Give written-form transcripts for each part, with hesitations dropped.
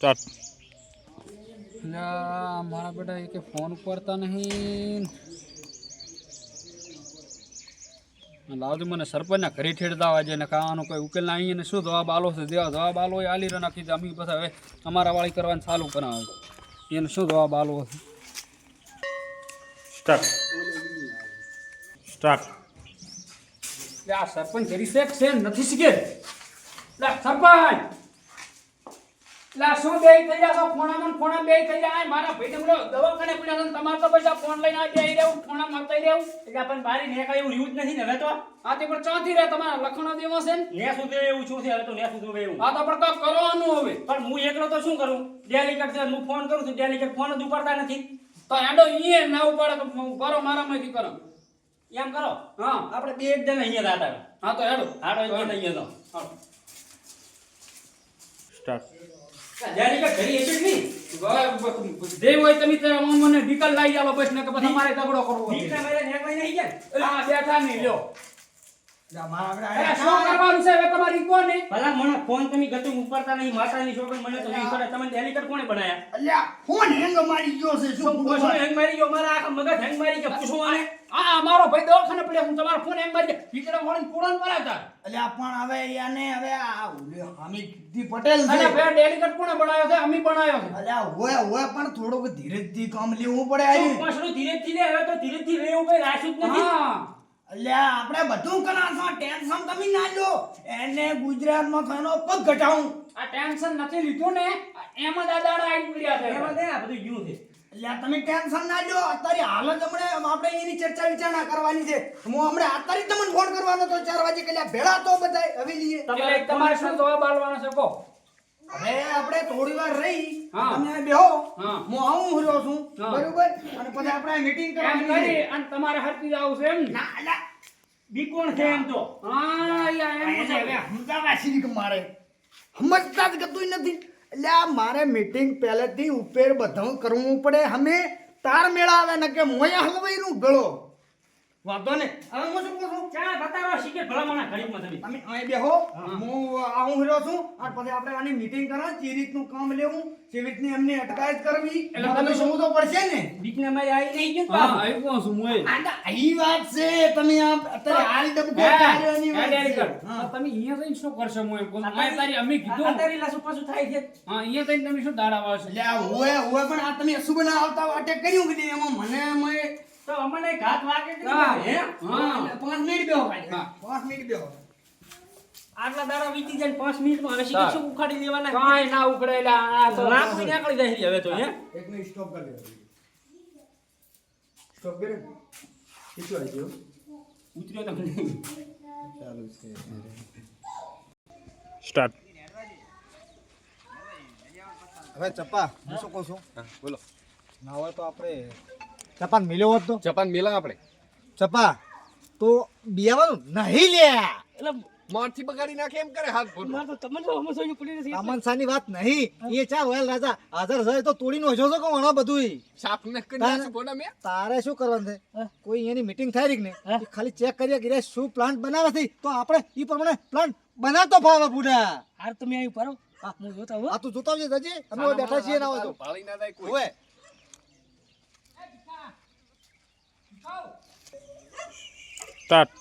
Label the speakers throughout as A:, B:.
A: Start.
B: મારા બેટા એ કે ફોન કરતા નહીં. લાવજો મને સરપંચના ઘરે ઠેડતા આજે ને કાવાનો કોઈ ઉકેલ ના અહીં શું જવાબ આલો છે જવાબ આલો એ આલી નાખી અમે પછી હવે અમારા વાળી કરવાનું ચાલુ કરાવે એને શું જવાબ આલો છે.
A: સ્ટાર્ટ. સ્ટાર્ટ.
B: આ સરપંચ ઘરી છે નથી શીખે સરપંચ શું બે થઈ જાવ ફોણા બે થઈ જાય મારા ભાઈ તમને દવાખાને પડ્યા છે તમારે તો પૈસા ફોન લઈને આ બે રહેવું ફોણા મારતા રહેવું
C: એટલે પણ બારી નેકા એવું રહ્યું જ નથી ને હવે તો
B: આ તે પણ ચોથી રહે તમારા લખણો દેવો છે ને
C: ને સુધી એવું છું છે હવે તો ને સુધી એવું
B: આ તો પણ કાંઈક કરવાનું હવે
C: પણ હું એકલો તો શું કરું ડેલિકેટ છે હું ફોન કરું છું ડેલિકેટ ફોન જ ઉપાડતા નથી
B: તો એડો ઈએ ના ઉપાડે તો કરો મારામાંથી કરો
C: એમ કરો
B: હા
C: આપણે બે એક જણ અહીંયા હતા
B: હા તો હેડો
C: હાડો અહીંયા તો
A: સ્ટાર્ટ.
C: ડેલિકેટ ઘરી હશે જ નહીં
B: જે હોય તમે મને ડીકલ લાવી આવો પછી ને કે પછી અમારે તગડો કરવો
C: દીકરા મારે નેકવાઈ નહીં ગયા
B: હા બેઠા નહીં લ્યો
C: મારા
B: શું કરવાનું છે હવે તમારી કોને
C: ભલા મને ફોન તમે ગતું ઉપાડતા નહીં માતાની છોકરી મને તો નહીં કરે તમે ડેલિકેટ કોણે બનાયા
D: અલ્યા ફોન હેંગ મારી ગયો છે શું
C: પૂછો હેંગ મારી ગયો મારા આખા મગજ હેંગ મારી ગયો પૂછો આને
B: હા મારો ભાઈ દવાખાને પડ્યો હું તમારો ફોન એમ મારી ટીચર વાળી કોણ પરાતા
D: અલ્યા પણ હવે યાને હવે આ હામીદી પટેલ છે
B: અલ્યા ભાઈ ડેલિકેટ કોણે બનાવ્યો છે અમી બનાવ્યો છે
D: અલ્યા હોય પણ થોડુંક ધીરેથી કામ લેવું પડે આઈ
C: પાછળ ધીરેથી લે હવે તો ધીરેથી લેવું કઈ રાખ્યું જ નથી
B: હા
D: અલ્યા આપણે બધું કરાશો ટેન્શન તમે ના લો એને ગુજરાતમાં થવાનો પગ ઘટાવું
B: આ ટેન્શન નથી લીધું ને એમાં દાદાડા આવી પડ્યા છે
C: એમાં દે આ બધું ગયું છે
D: અલ્યા તમે ટેન્શન ના લો અત્યારે હાલ જ આપણે એની ચર્ચા વિચારણા કરવાની છે હું હમણાં અત્યારે તમને ફોન કરવાનો તો 4 વાગે કલ્યા ભેળા તો બધાય હવે લઈએ
B: તમારે શું જવાબ આલવાનો છે કહો
D: હવે આપણે થોડી વાર રહી
B: હા.
D: તમે બેહો
B: હા.
D: હું આવું રહ્યો છું
B: હા.
D: બરોબર અને પછી આપણે મીટિંગ
B: એમ
D: કરવાની
B: કરી
D: છે
B: અને તમારે હરતી જાવ છે એમ ને
D: ના અલ્યા
C: બી કોણ છે એમ તો
B: હા યા એમ
D: એને
B: છે
D: હવે સમજાવા શીખ મારે સમજતા જ ગતું નથી એટલે મારે મીટિંગ પહેલેથી ઉપર બધું કરવું પડે અમે તાર મેળાવે ને કે મોયા હલવાઈનું ગળો વાંધો ને હવે હું શું કહું
C: ચા બતાવો શીખે ભલામણા ઘડીમાં તમે
D: તમે અહીં બેહો હું આવું રહ્યો છું અને પછી આપણે આની મીટિંગ કરવા જે રીતનું કામ લેવું જે રીતની એમની અટકાયત કરવી
B: એટલે
D: તમે
B: તમે
D: સમજવું તો પડશે ને
C: બીકને મારી આવી નહીં ગયું
B: હા આવ્યો છું હું એ
D: આના અહીં વાત છે તમે આ અત્યારે હાલ ડબકો કાઢ્યોની વાત છે. હા.
B: તમે અહીંયા જઈને શું કરશો હું એમ કહું મેં તારી અમે કીધું
C: અત્યારે લાસુ પાછું થાય છે
B: હા અહીંયા જઈને તમે શું દાડા વાળશો
D: એટલે આ હોય પણ આ તમે અશુભના આવતા વાટે કર્યું કે નહીં એમાં મને
C: તો અમને ઘાત વાગે કે
B: હા.
C: હે
B: હા.
D: 5 મિનિટ બેહો ખાલી
B: હા.
D: 5 મિનિટ બેહો
C: આટલા દાડા વીતી જાય 5 મિનિટમાં હવે શીખે શું ઉખાડી લેવાના
B: કાંઈ ના ઉકળેલા આ તો
C: ના કોઈ નીકળી જાય છે હવે તો હે
D: એક મિનિટ સ્ટોપ કરી દો સ્ટોપ કરે કેટલું આવી ગયું
C: ઉતર્યો તમને
D: ચાલુ છે
A: સ્ટાર્ટ.
D: હવે ચપ્પા હું શું કહું છું બોલો ના હોય તો આપણે ચપાન મિલ્યો હોત તો
E: જપાન મેલા આપણે
D: ચપા તો બિયાવાનું નહીં લે
C: એટલે
E: મારથી બગાડી નાખે એમ કરે હાથ ફોટો
C: માર તો તમને તો સમજવું પડી નથી
D: તામનસાની વાત નહીં એ ચા હોયલ રાજા હાજર છે તો તોડીનો હજો છો કે વણા બધું
E: સાપ ને કરી નાખે ફોટા મે
D: તારે શું કરવાનું છે કોઈ એની મીટિંગ થાય રહી ને એ ખાલી ચેક કરીએ કે શું પ્લાન્ટ બનાવે છે તો આપણે એ પ્રમાણે પ્લાન્ટ બનાવતો ભાવે બુડા
C: હાર તમે આવી પરો હું જોતા હું
D: આ તું જોતા આવજે જજી અમે હવે બેઠા છીએ ના હોય તો
E: પાળી ના જાય કોઈ
D: ઓય
A: સ્ટાર્ટ.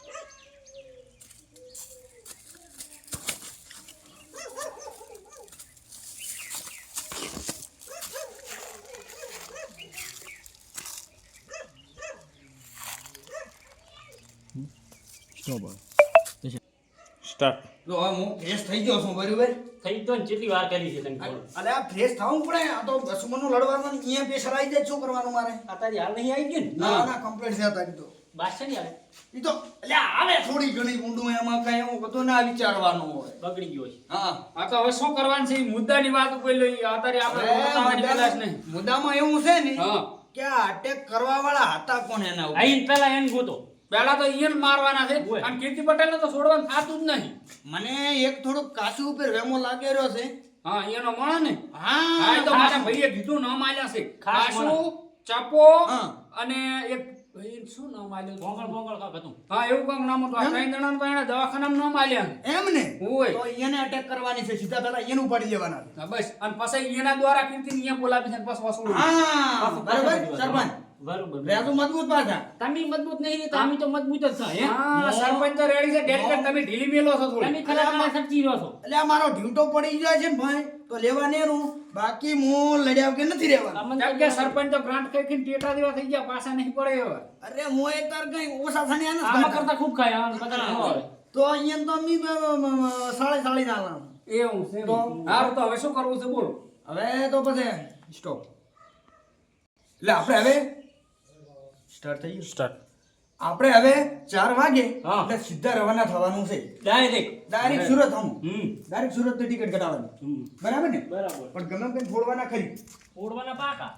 A: સ્ટાર્ટ.
D: જો હવે હું ફ્રેશ થઈ ગયો છું બરાબર
C: થઈ તો ને કેટલી વાર કરી છે તમે ફોન
D: અરે આ ફ્રેશ થવું પડે આ તો દસમનું લડવાનું અહીંયા પ્રેશર આવી જાય શું કરવાનું મારે
C: અત્યારે હાલ નહીં આવી ગયું ને
D: ના ના કમ્પ્લીટ છે તારી તો
C: બાસ છે ને યાર
D: ઈ તો એટલે આવે થોડી ઘણી ઊંડું એમાં કઈ એવું બધું ના વિચારવાનું હોય
C: બગડી ગયો છે
D: હા
B: આ તો હવે શું કરવાનું છે ઈ મુદ્દાની વાત ઉપર લઈ અત્યારે આપણે બોલવાની પેલા જ નહીં
D: મુદ્દામાં એવું છે ને
B: હા
D: કે આ અટેક કરવા વાળા હતા કોણ એના ઉપર
C: આઈને પેલા એને ગોતો
B: પેલા તો ઈયન મારવાના છે
C: ઓય.
B: અને કીર્તિ પટેલને તો છોડવાનું થાતું જ નહીં
D: મને એક થોડુંક કાચું ઉપર વેમો લાગે રહ્યો છે
B: હા એનો મળે ને
D: હા
B: હા એ તો મારા ભાઈએ કીધું ન માલ્યા છે
C: ખાસ
B: કાસુ ચાપો
D: હા.
B: અને એક ભાઈ શું નામ આલ્યું હતું?
C: બોંગળ બોંગળ કાક હતું.
B: હા એવું કાંઈક નામ હતું. આ ત્રણ જણાનું તો એણે દવાખાનામાં નામ આલ્યા.
D: એમ ને
B: ઓય.
D: તો એને અટેક કરવાની છે સીધા પેલા એનું ઉપાડી લેવાના
B: હા, બસ અને પછી એના દ્વારા કીર્તિને અહીંયા બોલાવી છે અને પછી વસૂલ.
D: હા બરાબર સરપંચ
C: બરોબર.
D: રેજુ મજબૂત પાછા
C: તમે મજબૂત નહીં ને તો અમે તો મજબૂત જ છે હે.
B: હા સરપંચ તો રેડી છે ડેલિકેટ તમે ઢીલી મેલો છો થોડી.
C: તમે ખરેખર સમજી રહ્યો છો.
D: એટલે આ મારો ઢીંટો પડી જાય છે ને ભાઈ તો લેવા નેરું બાકી હું લડ્યા વગર નથી રહેવાનું
C: અમને
B: કેમ કે સરપંચ તો ગ્રાન્ટ કઈ ટેટા દેવા થઈ ગયા પાછા નહીં પડે હવે.
D: અરે હું એક તાર કઈ ઓછા થણી આને
C: આમાં કરતા ખૂબ ખાય આમાં કદાચ ન આવે.
D: તો અહીંયા તો અમે સાળી સાળી ના આવવાનું
B: એવું છે હારું તો હવે શું કરવું છે બોલો.
D: હવે તો પછી સ્ટોપ એટલે આપણે હવે સ્ટાર્ટ થઈ ગયું
A: સ્ટાર્ટ.
D: આપણે હવે 4 વાગે
C: હા.
D: એટલે સીધા રવાના થવાનું છે
C: ડાયરેક્ટ
D: સુરત હમ
C: હમ
D: ડાયરેક્ટ સુરત ની ટિકિટ કઢાવવાની બરાબર ને
C: બરાબર.
D: પણ ગમે તેમ છોડવાના ખરી
C: ઓળવાના પાકા.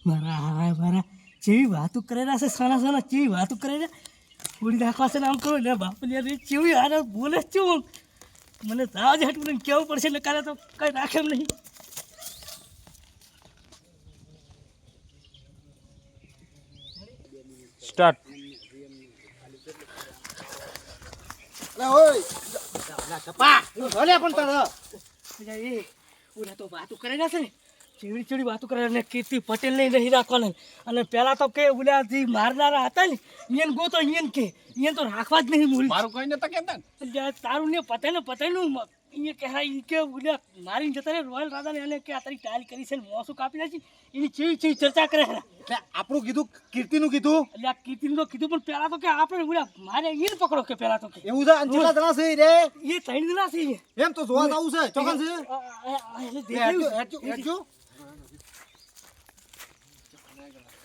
F: મારા જેવી વાતો કરેલા છે સાના સાના જેવી વાતો કરેલા થોડી નાખવા છે ને આમ કરો ને બાપ ને જેવી આને બોલે છું મને તાજ હટવું કેવું પડશે એટલે કાલે તો કઈ રાખે એમ નહીં
A: સ્ટાર્ટ.
F: એ ઓલા તો વાતો કરેલા છે ને ચેવડી ચેવડી વાતો કરેલા ને કીર્તિ પટેલ ને નહીં રાખવાના અને પેલા તો કે ઓલા જે મારનારા હતા ને ઈયન ગો તો ઈયન કે ઈયન તો રાખવા જ નહીં બોલી
E: મારું કઈ નતા કેતા ને.
F: એટલે તારું ને પટેલનું ઈ કે હા ઈ કે ઓલા મારીને જતા રે રોયલ રાજાને એને કે આ તારી ટાઈલ કરી છે ને મોસું કાપી નાખી એની ચેવી ચેવી ચર્ચા કરે છે
D: એટલે આપણું કીધું કીર્તિનું કીધું
F: એટલે આ કીર્તિનું તો કીધું પણ પેલા તો કે આપણે ઓલા મારે ઈને પકડો કે પેલા તો કે
D: એવું છે અંચલા જણા છે રે
F: એ ત્રણ દિના છે ઈ.
D: એમ તો જોવા જવું છે ચોકન છે
F: એટલે દેખાયું.
D: હેડજો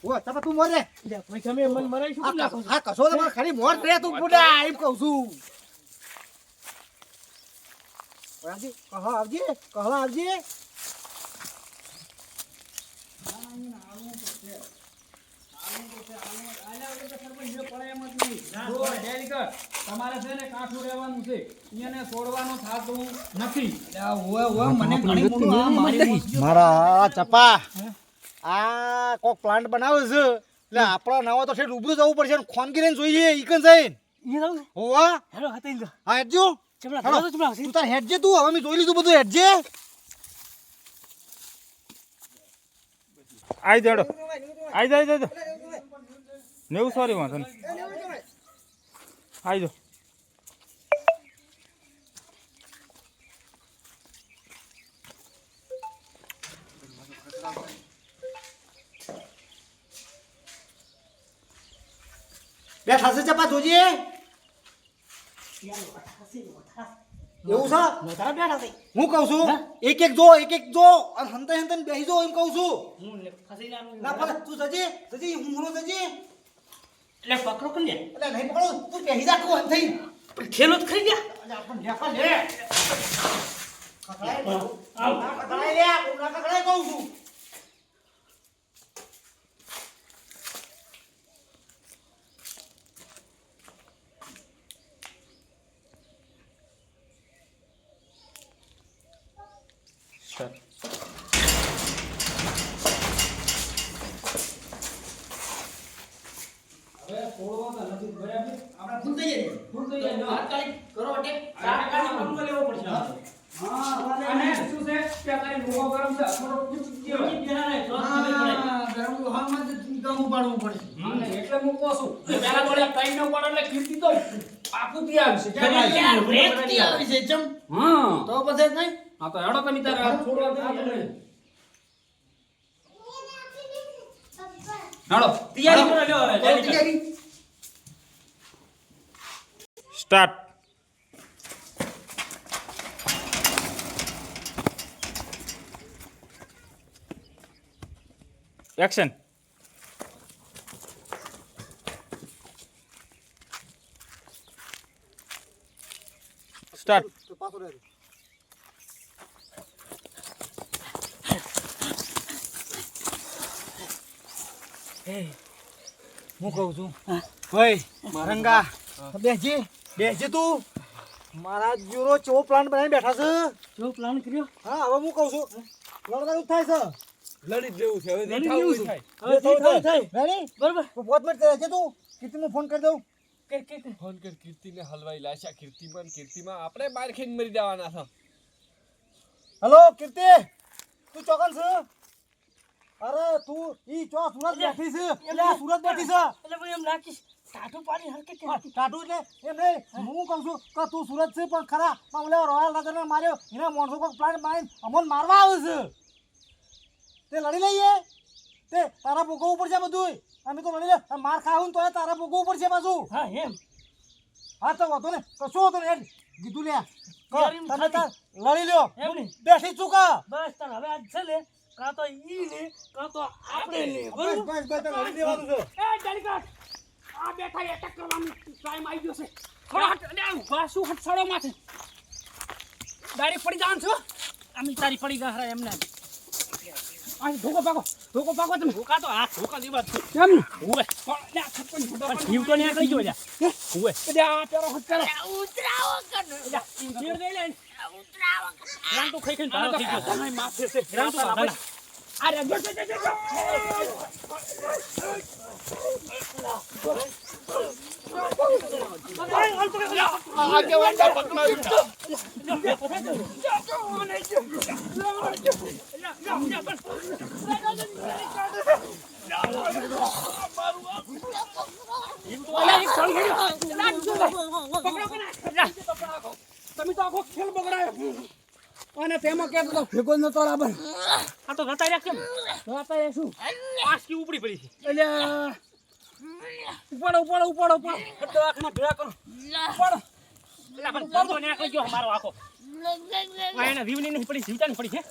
D: ઓ તપા તું મોરે
F: એટલે ભાઈ તમે મન મરાઈ શું નાખો છો?
D: આ કશો તો ખાલી મોર રે તું બુડા એમ કહું છું આવજી કહો આવજી
B: જો ડેલિકેટ તમારે છે ને કાઠું રહેવાનું છે અહીંયાને છોડવાનું થાતું નથી.
D: મને ઘણી મોટું આ મારી મારા ચપા આ કોક પ્લાન્ટ બનાવે છે એટલે આપણા નવા તો ઠેઠ ઉભું જવું પડશે ખોનગી રહીને જોઈએ ઈકન જઈને
F: ઈ રહું ને?
D: હોવા
F: હેલો હતા ઈ
D: હા હેડજો
F: ચમડા
D: હેલો.
F: ધરો તો ચમડા
D: તું તાર હેડજે તું હવે મેં જોઈ લીધું બધું હેડજે
A: આઈ જાડો. આઈ જાય. નેવું સોરી વાંધો નહીં. આઈ જાઓ.
D: બેઠા છે ચપા જોજે એવું છે
F: તારા બેઠા થઈ
D: હું કહું છું એક એક જો અને હંતે હંતે બેસી જો એમ કહું છું
F: હું ફસી
D: ના ભલે તું જજે હું હમણો જજે
F: એટલે પકડો કર લે
D: એટલે નહીં પકડો તું બેસી જા તું હંતે
F: પણ ખેલો જ ખરી ગયા
D: એટલે આપણને લેખા લે કકડાય કહું છું
A: સ્ટાર્ટ.
B: હવે છોડવાના નથી બરાબર.
D: આપણે ફૂલ થઈ જઈએ
B: ફૂલ થઈ જાય.
C: તાત્કાલિક કરો અટેક. તાત્કાલિક પંગો લેવો પડશે આ તો.
B: હા અને શું છે કે અત્યારે લોહો ગરમ છે થોડો પૂછી
C: કોઈ બેરા નહીં, તો જ ખબર પડે.
D: ગરમ લોહામાં જ કામ ઉપાડવું પડે
B: અને એટલે હું કહું છું કે પેલા જોડે કઈ ન પડે એટલે કીર્તિ તો પાકું થી આવશે
C: યાર, બ્રેક થી
D: આવી છે ચમ
B: હા
D: તો પછી નહીં
B: હા તો હેડો તમે તારે હાથ છોડવા થાતું નહીં. હેડો
C: તૈયારી કરો લ્યો હવે, જલ્દી કરો.
D: તૈયારી
A: સ્ટાર્ટ. એક્શન. સ્ટાર્ટ.
D: પાછો રહે હું કહું છું ભાઈ મારંગા બેસજે તું મારા જીરો ચો પ્લાન્ટ બનાવીને બેઠા છે
F: જો પ્લાન કર્યો
D: હા હવે હું કહું છું લડવાનું જ થાય છે
E: લડી જ લેવું છે હવે
F: લડી
E: થાવું
F: લેવું છે.
E: થાય.
F: હવે જે થવું થાય.
D: રેડી
F: બરોબર
D: પોત મિનિટ રહેજે તું કીર્તિમાં ફોન કરી દઉં
F: કે
E: ફોન કર કીર્તિને હલવાઈ લાશા કીર્તિમાં આપણે બાર ખાઈને મરી જવાના છે.
D: હેલો કીર્તિ તું ચોકન છે અરે તું ઈ ચો સુરત બેઠી છે એટલે આ સુરત બેઠી છે
F: એટલે ભાઈ એમ રાખીશ ટાટું પાડી હરકે કે
D: ટાટુ એટલે એમ નહીં હું કહું છું કે તું સુરત છે પણ ખરા પણ ઓલે રોયલ નગરને માર્યો એના માણસો કોઈ પ્લાન મારીને અમને મારવા આવે છે તે લડી લઈએ તે તારા ભોગવવું પડશે બધું અમે તો લડી લે માર ખાવું ને તો તારા ભોગવવું પડશે પાછું
F: હા એમ
D: હા તો વાંધો ને કશું વાંધો ને કીધું લે
F: યાર, એમ
D: તમે તાર
F: ખાલી.
D: લડી લ્યો
F: એમ નહીં.
D: બેઠી ચૂકા
F: બસ તાર હવે આજ છે ને કાં તો ઈ ને કાં તો આપણે લે
D: બસ બસ બસ તાર લડી દેવાનું છે
C: એ ડેલિકેટ આ બેઠા એટેક કરવાની ટાઈમ આવી ગયો છે હટ અને આ ઊભા શું હટ સડો માથે ગાડી પડી જવાનું છો
F: આમ તારી પડી ગયા હરા એમને
C: આ ધોકો પાકો તમે
F: ધોકા તો હાથ ધોકા દેવા જ છે.
C: કેમ
F: ઉવે
C: પણ લે છપ્પન ફૂટો
F: પણ જીવ તો ન્યા કઈ ગયો લ્યા ઉવે
C: એટલે આ પેરો હટ કરે
F: ચીર દે લે રાંટુ ખાઈ ખાઈને ભાવ થઈ ગયો
C: તમે માથે છે
F: રાંટુ ભાઈ
C: આ રે જો તમે તો આખો ખેલ બગડાયો અને તેમાં કે તો ભેગો નતો રાબર
F: આ તો ગતાઈ રાખ કેમ
C: રાતા શું
F: આસકી ઉપડી પડી છે
C: એટલે ઉપાડો બધો આંખમાં ભેળા કરો ઉપાડો
F: એટલે પણ તો ન્યા કઈ ગયો મારો આખો આ એને જીવની નહીં પડી જીવતાની પડી છે